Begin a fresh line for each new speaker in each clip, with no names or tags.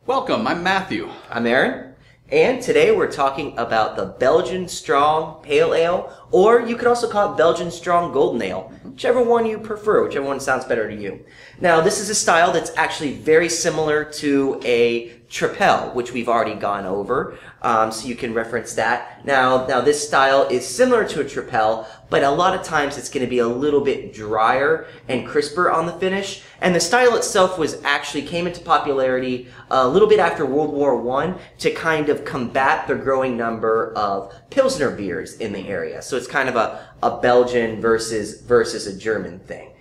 Welcome, I'm Matthew.
I'm Aaron, and today we're talking about the Belgian Strong Pale Ale, or you could also call it Belgian Strong Golden Ale, whichever one you prefer, whichever one sounds better to you. Now, this is a style that's actually very similar to a Tripel, which we've already gone over, so you can reference that. Now this style is similar to a Tripel, but a lot of times it's going to be a little bit drier and crisper on the finish. And the style itself came into popularity a little bit after World War I to kind of combat the growing number of Pilsner beers in the area. So it's kind of a Belgian versus a German thing.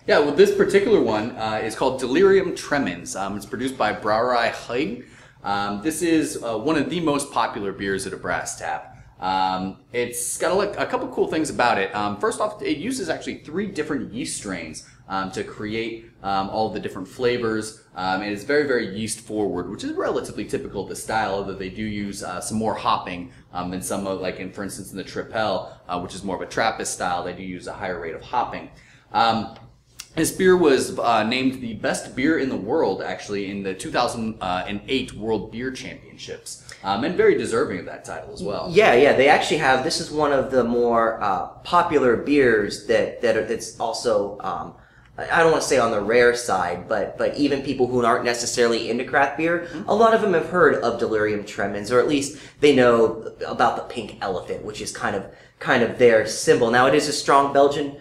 Yeah, well, this particular one is called Delirium Tremens. It's produced by Brouwerij Haig. This is one of the most popular beers at a brass tap. It's got a couple cool things about it. First off, it uses actually 3 different yeast strains to create all the different flavors. And it's very, very yeast forward, which is relatively typical of the style, although they do use some more hopping than some of, for instance, in the Tripel, which is more of a Trappist style. They do use a higher rate of hopping. This beer was named the best beer in the world, actually, in the 2008 World Beer Championships, and very deserving of that title as well.
Yeah, they actually have. This is one of the more popular beers that's also. I don't want to say on the rare side, but even people who aren't necessarily into craft beer, a lot of them have heard of Delirium Tremens, or at least they know about the pink elephant, which is kind of their symbol. Now, it is a strong Belgian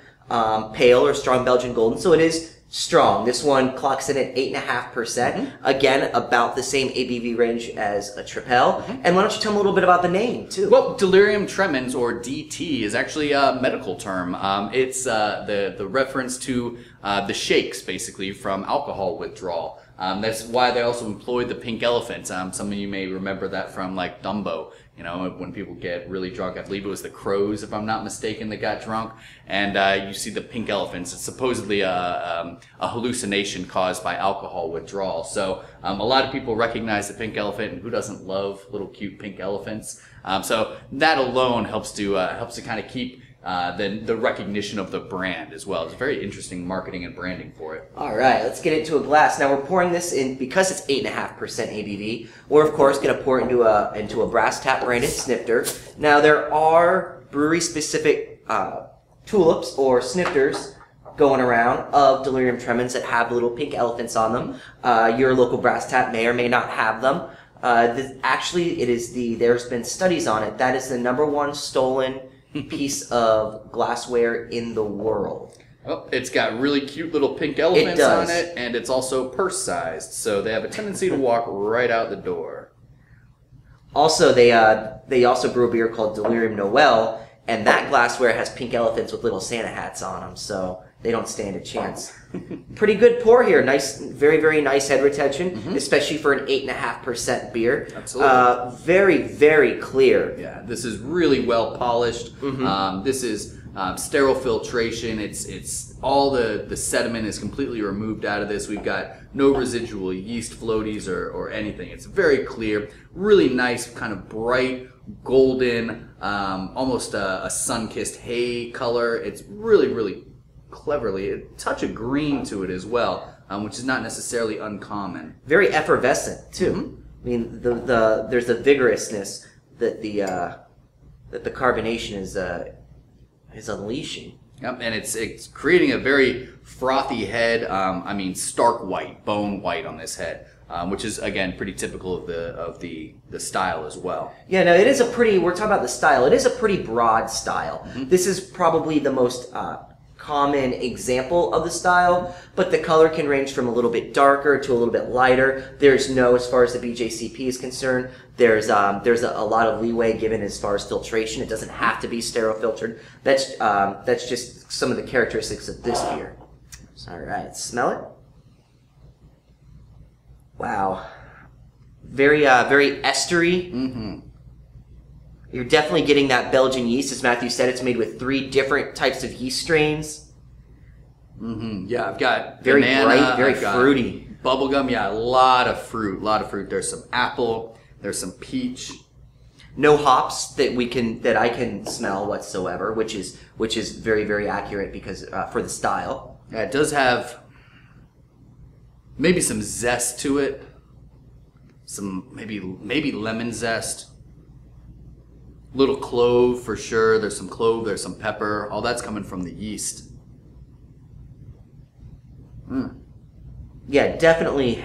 pale or strong Belgian golden, so it is strong. This one clocks in at 8.5%. Again, about the same ABV range as a Tripel. And why don't you tell me a little bit about the name too?
Well, Delirium Tremens, or DT, is actually a medical term. It's the reference to the shakes, basically, from alcohol withdrawal. That's why they also employed the pink elephant. Some of you may remember that from like Dumbo. You know, when people get really drunk, I believe it was the crows, if I'm not mistaken, that got drunk. And you see the pink elephants. It's supposedly a hallucination caused by alcohol withdrawal. So a lot of people recognize the pink elephant, and who doesn't love little cute pink elephants? So that alone helps to kind of keep the recognition of the brand as well. It's very interesting marketing and branding for it.
All right, let's get into a glass. Now we're pouring this in because it's 8.5% ABV. We're of course going to pour it into a brass tap branded snifter. Now there are brewery specific tulips or snifters going around of Delirium Tremens that have little pink elephants on them. Your local brass tap may or may not have them. There's been studies on it. That is the #1 stolen piece of glassware in the world.
Well, it's got really cute little pink elephants on it, and it's also purse-sized, so they have a tendency to walk right out the door.
Also, they also brew a beer called Delirium Noel, and that glassware has pink elephants with little Santa hats on them, so they don't stand a chance. Pretty good pour here. Nice, very, very nice head retention, especially for an 8.5% beer.
Absolutely.
Very, very clear.
Yeah, this is really well polished. This is sterile filtration. It's all the sediment is completely removed out of this. We've got no residual yeast floaties or anything. It's very clear, really nice, kind of bright, golden, almost a sun-kissed hay color. It's really, really cleverly, a touch of green to it as well, which is not necessarily uncommon.
Very effervescent too. I mean, there's a vigorousness that the carbonation is unleashing.
Yep, and it's creating a very frothy head. I mean, stark white, bone white on this head, which is again pretty typical of the style as well.
Yeah, no, it is we're talking about the style. It is a pretty broad style. This is probably the most common example of the style, but the color can range from a little bit darker to a little bit lighter. As far as the BJCP is concerned, there's a lot of leeway given as far as filtration. It doesn't have to be sterile filtered. That's just some of the characteristics of this beer. All right, smell it. Wow, very estery. You're definitely getting that Belgian yeast. As Matthew said, it's made with 3 different types of yeast strains.
Yeah, I've got
very
banana,
bright, very fruity.
Bubblegum, yeah, a lot of fruit. There's some apple, there's some peach.
No hops that I can smell whatsoever, which is very, very accurate because for the style.
Yeah, it does have maybe some zest to it. some maybe lemon zest. Little clove for sure. There's some clove, there's some pepper. All that's coming from the yeast.
Yeah, definitely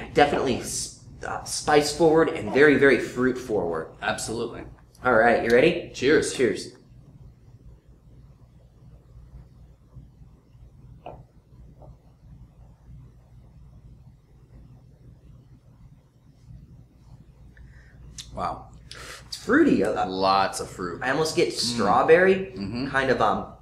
spice forward and very, very fruit forward.
Absolutely.
All right, you ready?
Cheers.
Cheers.
Wow.
It's fruity.
Lots of fruit.
I almost get strawberry, kind of a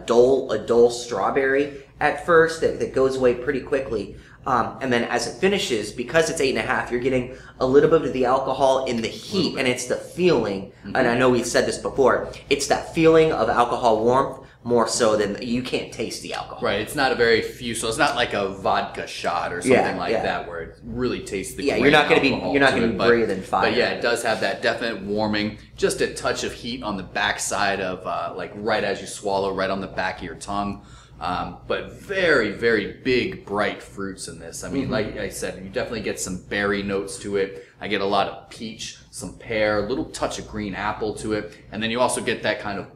dull strawberry at first that goes away pretty quickly. And then as it finishes, because it's 8.5, you're getting a little bit of the alcohol in the heat, and it's the feeling, and I know we've said this before, it's that feeling of alcohol warmth more so than you can't taste the alcohol.
Right, it's not a very few, so it's not like a vodka shot or something that where it really tastes the
you're not going to be breathing fire.
But yeah, it does have that definite warming, just a touch of heat on the backside of like right as you swallow, right on the back of your tongue. But very, very big, bright fruits in this. I mean, like I said, you definitely get some berry notes to it. I get a lot of peach, some pear, a little touch of green apple to it. And then you also get that kind of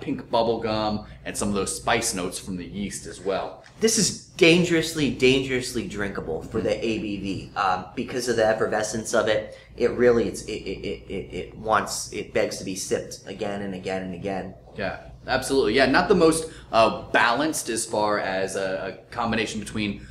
pink bubble gum and some of those spice notes from the yeast as well.
This is dangerously drinkable for the ABV because of the effervescence of it. It really, it begs to be sipped again and again and again.
Yeah, absolutely. Yeah, not the most balanced as far as a combination between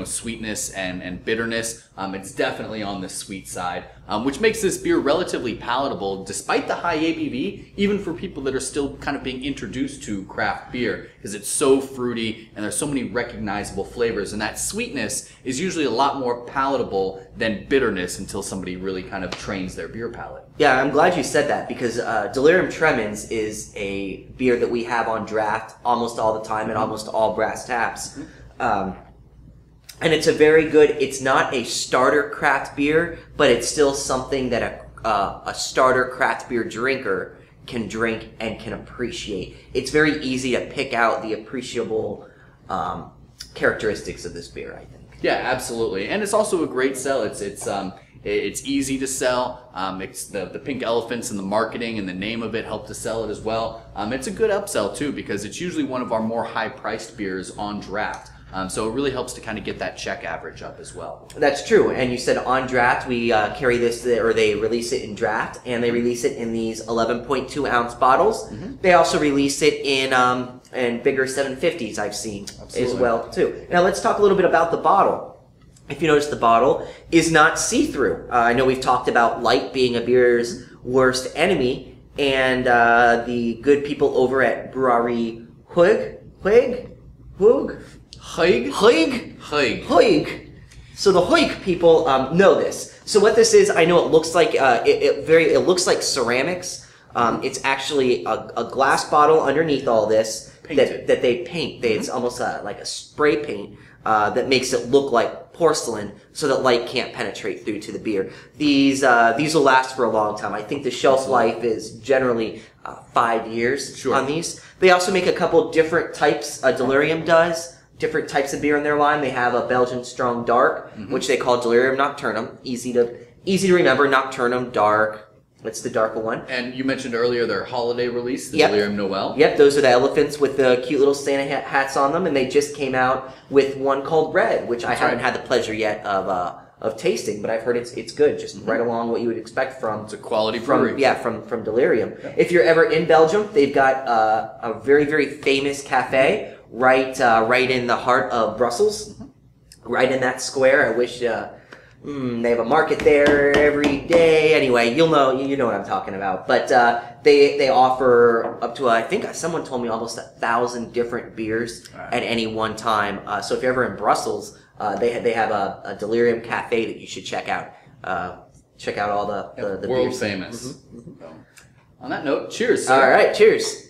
sweetness and bitterness. It's definitely on the sweet side, which makes this beer relatively palatable despite the high ABV, even for people that are still kind of being introduced to craft beer, because it's so fruity and there's so many recognizable flavors, and that sweetness is usually a lot more palatable than bitterness until somebody really kind of trains their beer palate.
Yeah, I'm glad you said that, because Delirium Tremens is a beer that we have on draft almost all the time at almost all brass taps. And it's a very good, it's not a starter craft beer, but it's still something that a starter craft beer drinker can drink and can appreciate. It's very easy to pick out the appreciable characteristics of this beer, I think.
Yeah, absolutely. And it's also a great sell. It's easy to sell. It's the pink elephants and the marketing and the name of it help to sell it as well. It's a good upsell too, because it's usually one of our more high-priced beers on draft. So it really helps to kind of get that check average up as well.
That's true. And you said on draft, we carry this, or they release it in draft, and they release it in these 11.2 ounce bottles. They also release it in bigger 750s, I've seen as well too. Now let's talk a little bit about the bottle. If you notice, the bottle is not see-through. I know we've talked about light being a beer's worst enemy, and the good people over at Brewery Huig. So the Huig people know this. So what this is, I know it looks like it looks like ceramics. It's actually a glass bottle underneath all this that they paint. It's almost like a spray paint that makes it look like porcelain, so that light can't penetrate through to the beer. These will last for a long time. I think the shelf life is generally 5 years on these. They also make a couple different types. Delirium does different types of beer in their line. They have a Belgian Strong Dark, which they call Delirium Nocturnum. Easy to remember. Nocturnum Dark. That's the darker one.
And you mentioned earlier their holiday release, the Delirium Noel.
Yep, those are the elephants with the cute little Santa hats on them, and they just came out with one called Red, which I haven't had the pleasure yet of tasting, but I've heard it's good, just right along what you would expect from...
It's a quality brewery.
From Delirium. Yeah. If you're ever in Belgium, they've got a very, very famous cafe right in the heart of Brussels, right in that square. I wish... they have a market there every day. Anyway, you know what I'm talking about. But they offer up to, I think someone told me, almost 1,000 different beers at any one time. So if you're ever in Brussels, they have a Delirium cafe that you should check out. Check out all the
world
beers.
famous. On that note, cheers.
All right, cheers.